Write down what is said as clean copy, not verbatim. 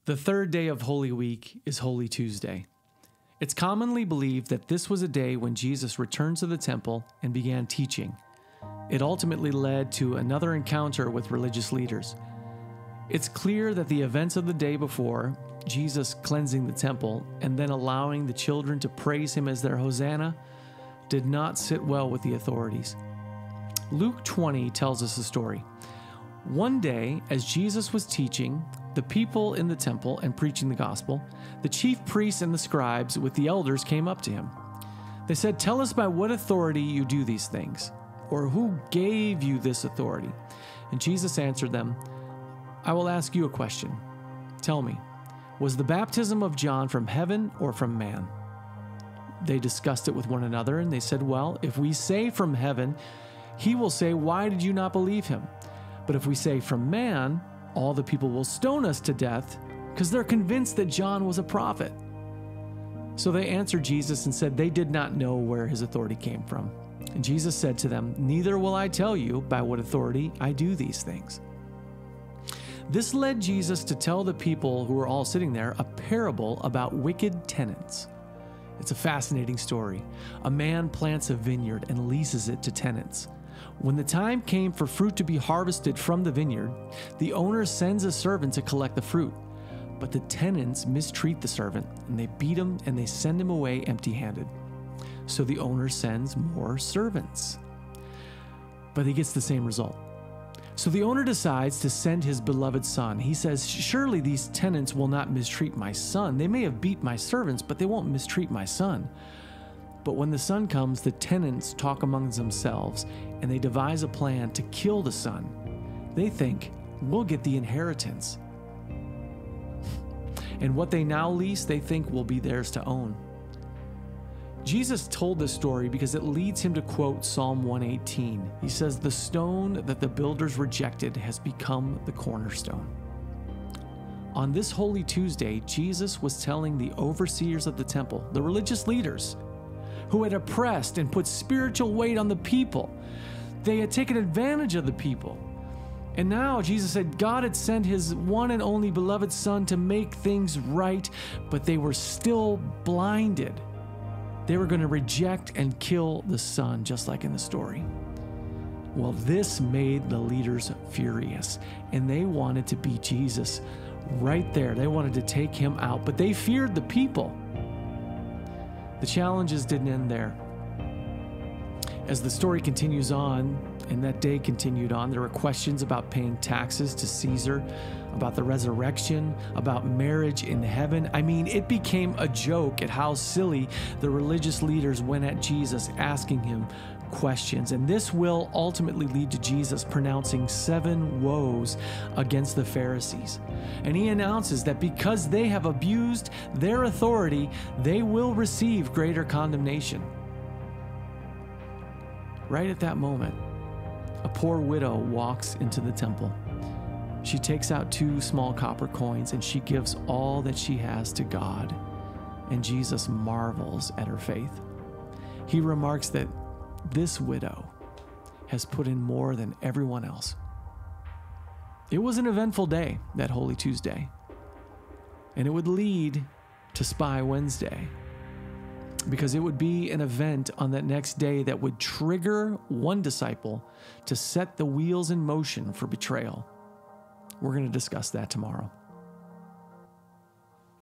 The third day of Holy Week is Holy Tuesday. It's commonly believed that this was a day when Jesus returned to the temple and began teaching. It ultimately led to another encounter with religious leaders. It's clear that the events of the day before, Jesus cleansing the temple and then allowing the children to praise him as their Hosanna, did not sit well with the authorities. Luke 20 tells us a story. One day, as Jesus was teaching the people in the temple and preaching the gospel, the chief priests and the scribes with the elders came up to him. They said, "Tell us by what authority you do these things, or who gave you this authority?" And Jesus answered them, "I will ask you a question. Tell me, was the baptism of John from heaven or from man?" They discussed it with one another, and they said, "Well, if we say from heaven, he will say, 'Why did you not believe him?' But if we say from man, all the people will stone us to death because they're convinced that John was a prophet." So they answered Jesus and said they did not know where his authority came from. And Jesus said to them, "Neither will I tell you by what authority I do these things." This led Jesus to tell the people who were all sitting there a parable about wicked tenants. It's a fascinating story. A man plants a vineyard and leases it to tenants. When the time came for fruit to be harvested from the vineyard, the owner sends a servant to collect the fruit. But the tenants mistreat the servant, and they beat him and they send him away empty-handed. So the owner sends more servants. But he gets the same result. So the owner decides to send his beloved son. He says, "Surely these tenants will not mistreat my son. They may have beat my servants, but they won't mistreat my son." But when the son comes, the tenants talk amongst themselves, and they devise a plan to kill the son. They think, "We'll get the inheritance." And what they now lease, they think will be theirs to own. Jesus told this story because it leads him to quote Psalm 118. He says, "The stone that the builders rejected has become the cornerstone." On this Holy Tuesday, Jesus was telling the overseers of the temple, the religious leaders, who had oppressed and put spiritual weight on the people. They had taken advantage of the people. And now Jesus said God had sent his one and only beloved Son to make things right, but they were still blinded. They were going to reject and kill the Son, just like in the story. Well, this made the leaders furious, and they wanted to beat Jesus right there. They wanted to take him out, but they feared the people. The challenges didn't end there. As the story continues on, and that day continued on, there were questions about paying taxes to Caesar, about the resurrection, about marriage in heaven. I mean, it became a joke at how silly the religious leaders went at Jesus, asking him questions. And this will ultimately lead to Jesus pronouncing 7 woes against the Pharisees. And he announces that because they have abused their authority, they will receive greater condemnation. Right at that moment, a poor widow walks into the temple. She takes out 2 small copper coins and she gives all that she has to God. And Jesus marvels at her faith. He remarks that this widow has put in more than everyone else. It was an eventful day, that Holy Tuesday. And it would lead to Spy Wednesday, because it would be an event on that next day that would trigger one disciple to set the wheels in motion for betrayal. We're going to discuss that tomorrow.